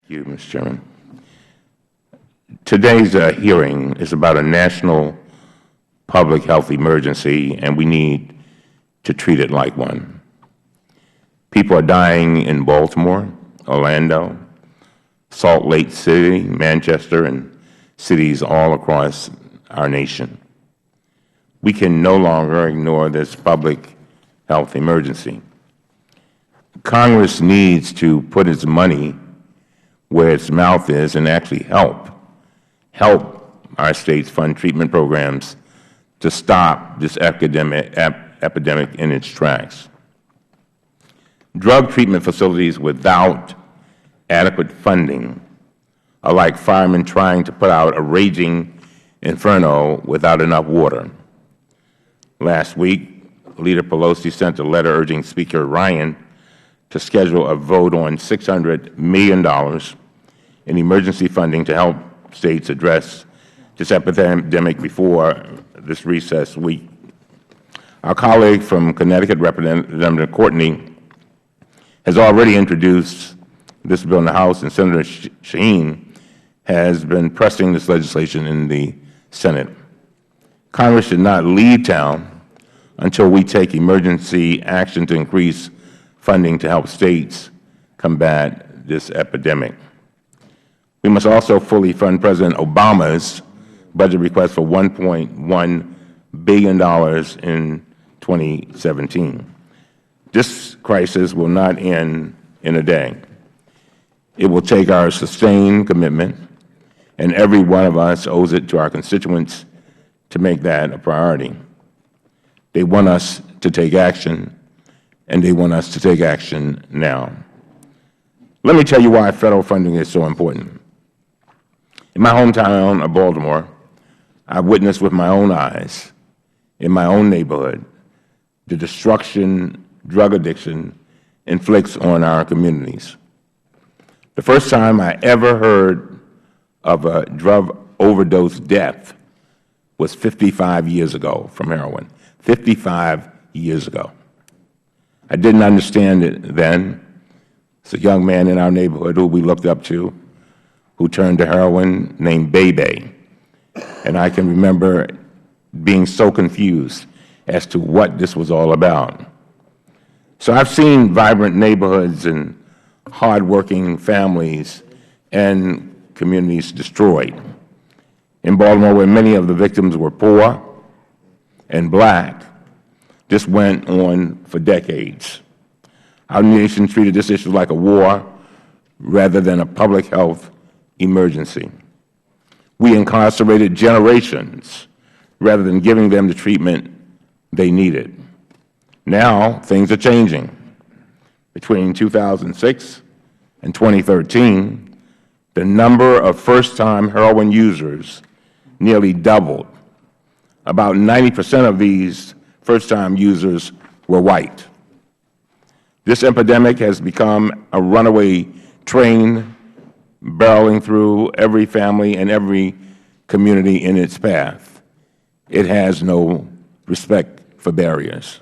Thank you, Mr. Chairman. Today's hearing is about a national public health emergency, and we need to treat it like one. People are dying in Baltimore, Orlando, Salt Lake City, Manchester, and cities all across our nation. We can no longer ignore this public health emergency. Congress needs to put its money where its mouth is and actually help our states fund treatment programs to stop this epidemic in its tracks. Drug treatment facilities without adequate funding are like firemen trying to put out a raging inferno without enough water. Last week, Leader Pelosi sent a letter urging Speaker Ryan to schedule a vote on $600 million in emergency funding to help states address this epidemic before this recess week. Our colleague from Connecticut, Representative Courtney, has already introduced this bill in the House, and Senator Shaheen has been pressing this legislation in the Senate. Congress should not leave town until we take emergency action to increase funding to help states combat this epidemic. We must also fully fund President Obama's budget request for $1.1 billion in 2017. This crisis will not end in a day. It will take our sustained commitment, and every one of us owes it to our constituents to make that a priority. They want us to take action, and they want us to take action now. Let me tell you why Federal funding is so important. In my hometown of Baltimore, I witnessed with my own eyes, in my own neighborhood, the destruction drug addiction inflicts on our communities. The first time I ever heard of a drug overdose death was 55 years ago from heroin. 55 years ago. I didn't understand it then. It's a young man in our neighborhood who we looked up to, who turned to heroin, named Bebe. And I can remember being so confused as to what this was all about. So I've seen vibrant neighborhoods and hardworking families and communities destroyed. In Baltimore, where many of the victims were poor and black, this went on for decades. Our nation treated this issue like a war rather than a public health emergency. We incarcerated generations rather than giving them the treatment they needed. Now, things are changing. Between 2006 and 2013, the number of first-time heroin users nearly doubled. About 90% of these first-time users were white. This epidemic has become a runaway train barreling through every family and every community in its path. It has no respect for barriers.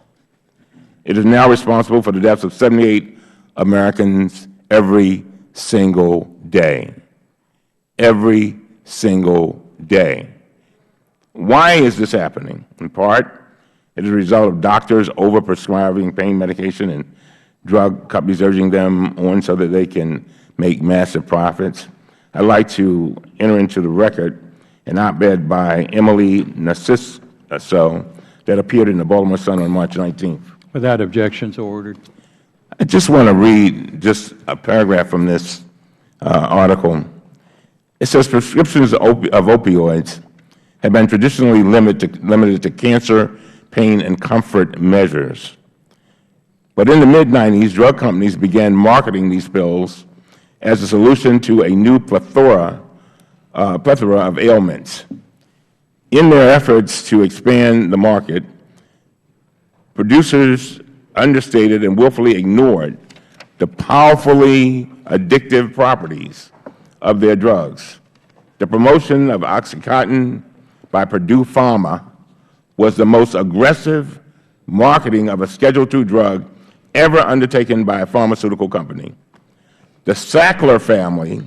It is now responsible for the deaths of 78 Americans every single day. Every single day. Why is this happening? In part, it is a result of doctors overprescribing pain medication and drug companies urging them on so that they can make massive profits. I'd like to enter into the record an op-ed by Emily Narciso that appeared in the Baltimore Sun on March 19th. Without objection, so ordered. I just want to read just a paragraph from this article. It says prescriptions of opioids have been traditionally limited to cancer, pain, and comfort measures. But in the mid-90s, drug companies began marketing these pills as a solution to a new plethora of ailments. In their efforts to expand the market, producers understated and willfully ignored the powerfully addictive properties of their drugs. The promotion of OxyContin by Purdue Pharma was the most aggressive marketing of a Schedule II drug ever undertaken by a pharmaceutical company. The Sackler family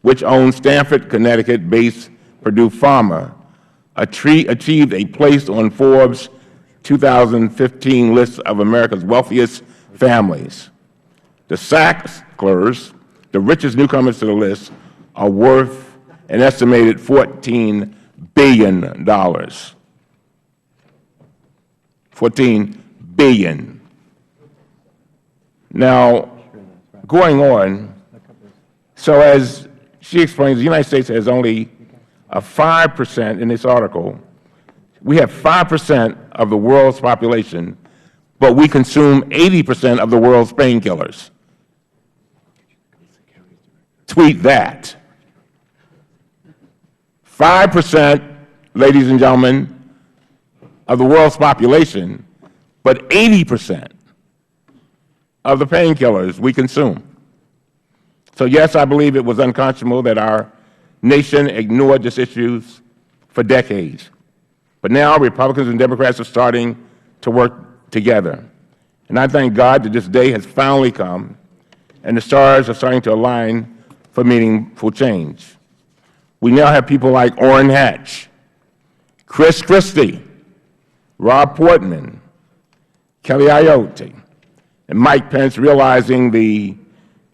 which owns Stamford, Connecticut-based Purdue Pharma, achieved a place on Forbes' 2015 list of America's wealthiest families. The Sacklers, the richest newcomers to the list, are worth an estimated $14 billion. $14 billion. Now, going on, so as she explains, the United States has only a 5% in this article. We have 5% of the world's population, but we consume 80% of the world's painkillers. Tweet that. 5%, ladies and gentlemen, of the world's population, but 80% of the painkillers we consume. So yes, I believe it was unconscionable that our nation ignored this issue for decades. But now Republicans and Democrats are starting to work together. And I thank God that this day has finally come and the stars are starting to align for meaningful change. We now have people like Orrin Hatch, Chris Christie, Rob Portman, Kelly Ayotte, and Mike Pence realizing the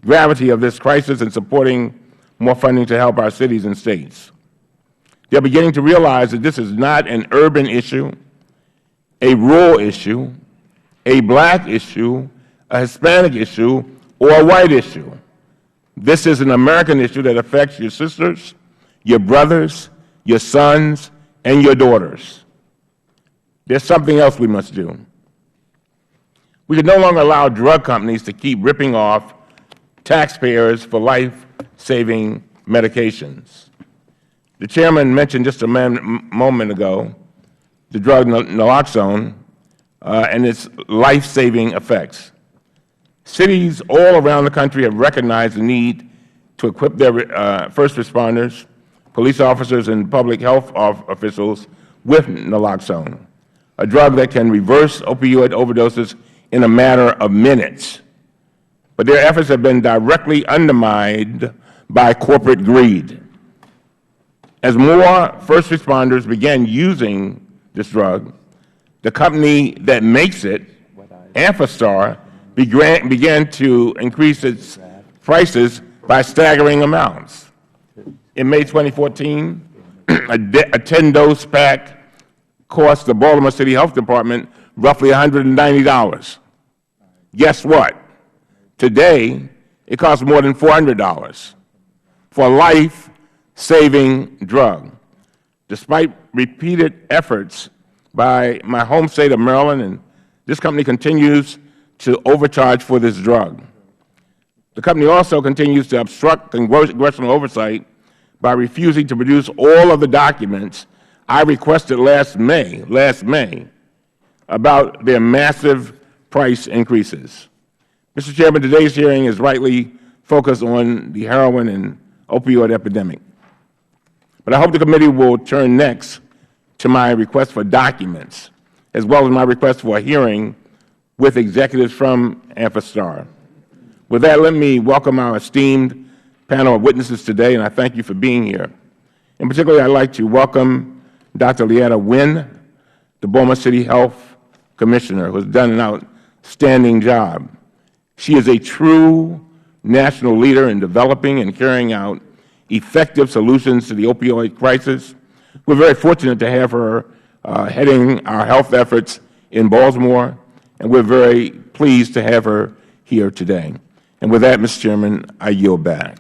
gravity of this crisis and supporting more funding to help our cities and states. They're beginning to realize that this is not an urban issue, a rural issue, a black issue, a Hispanic issue, or a white issue. This is an American issue that affects your sisters, your brothers, your sons, and your daughters. There's something else we must do. We can no longer allow drug companies to keep ripping off taxpayers for life-saving medications. The chairman mentioned just a moment ago the drug naloxone and its life-saving effects. Cities all around the country have recognized the need to equip their first responders, police officers, and public health officials with naloxone, a drug that can reverse opioid overdoses in a matter of minutes. But their efforts have been directly undermined by corporate greed. As more first responders began using this drug, the company that makes it, Amphastar, began to increase its prices by staggering amounts. In May 2014, a 10-dose pack cost the Baltimore City Health Department roughly $190. Guess what? Today, it costs more than $400 for a life-saving drug. Despite repeated efforts by my home state of Maryland, and this company continues to overcharge for this drug. The company also continues to obstruct congressional oversight by refusing to produce all of the documents I requested last May about their massive price increases. Mr. Chairman, today's hearing is rightly focused on the heroin and opioid epidemic. But I hope the committee will turn next to my request for documents, as well as my request for a hearing with executives from Amphastar. With that, let me welcome our esteemed panel of witnesses today, and I thank you for being here. In particular, I'd like to welcome Dr. Leetta Wynn, the Baltimore City Health Commissioner, who has done an outstanding job. She is a true national leader in developing and carrying out effective solutions to the opioid crisis. We're very fortunate to have her heading our health efforts in Baltimore, and we're very pleased to have her here today. And with that, Mr. Chairman, I yield back.